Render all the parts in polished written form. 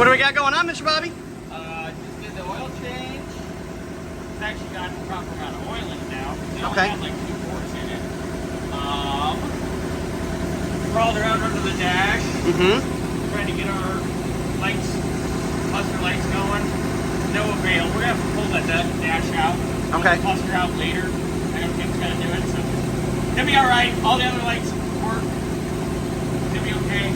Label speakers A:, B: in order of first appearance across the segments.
A: What do we got going on, Mr. Bobby?
B: Just did the oil change. It's actually got the proper amount of oil in it now. It only
A: Okay.
B: had like 2 quarts in it. Crawled around under the dash. Trying to get our lights, cluster lights going. No avail. We're gonna have to pull that dash out.
A: Okay.
B: Cluster out later. I don't think it's gonna do it. So it'll be all right. All the other lights work. It'll be okay.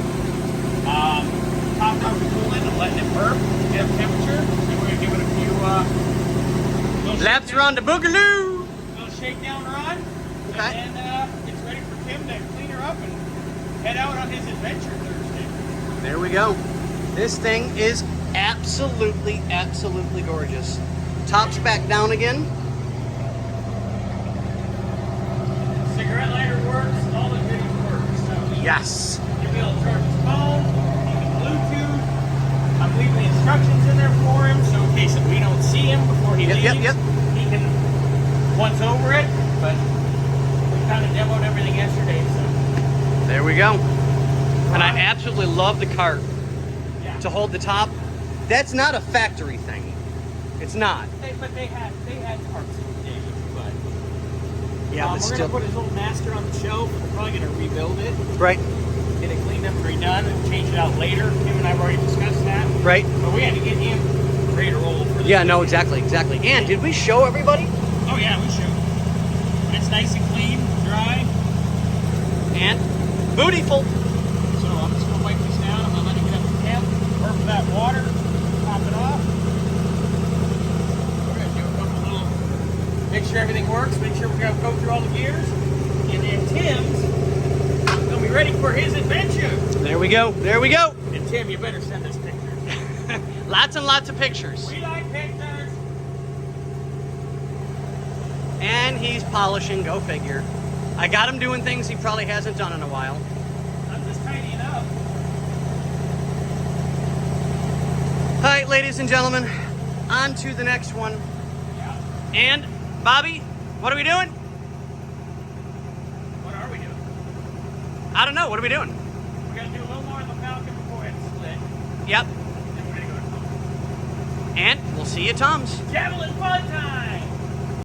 B: Top down cooling and letting it burp, get up temperature. Then we're gonna give it a few
A: Laps around the boogaloo.
B: little shakedown run.
A: Okay.
B: And then it's ready for Tim to clean her up and head out on his adventure Thursday.
A: There we go. This thing is absolutely, absolutely gorgeous. Top's back down again.
B: Cigarette lighter works, all the goodies work. So
A: Yes.
B: you'll be able to charge his phone, he can Bluetooth. I'm leaving the instructions in there for him, so in case we don't see him before he leaves,
A: Yep.
B: he can once over it. But we kind of demoed everything yesterday, so
A: There we go. And I absolutely love the cart
B: yeah.
A: to hold the top. That's not a factory thing. It's not.
B: But they had parts in the day, but
A: Yeah, but
B: we're
A: still.
B: gonna put his old master on the shelf. We're probably gonna rebuild it,
A: Right,
B: get it cleaned up and redone, and change it out later. Him and I've already discussed that.
A: right.
B: But we had to get him ready to roll for this.
A: Yeah, no, exactly. And did we show everybody?
B: Oh yeah, we should. But it's nice and clean, dry.
A: And bootyful.
B: So I'm just gonna wipe this down. I'm gonna let it get up to temp, burp that water, top it off. We're gonna do a couple little, make sure everything works, make sure we're gonna go through all the gears. And then Tim's gonna be ready for his adventure.
A: There we go.
B: And Tim, you better send us pictures.
A: Lots and lots of pictures.
B: We like pictures.
A: And he's polishing, go figure. I got him doing things he probably hasn't done in a while.
B: I'm just tidying up.
A: All right, ladies and gentlemen, on to the next one.
B: Yeah.
A: And, Bobby, what are we doing?
B: What are we doing?
A: I don't know. What are we doing?
B: We're gonna do a little more on the Falcon before it's split.
A: Yep.
B: Then we're gonna go to Tom's.
A: And we'll see you at Tom's.
B: Javelin fun time!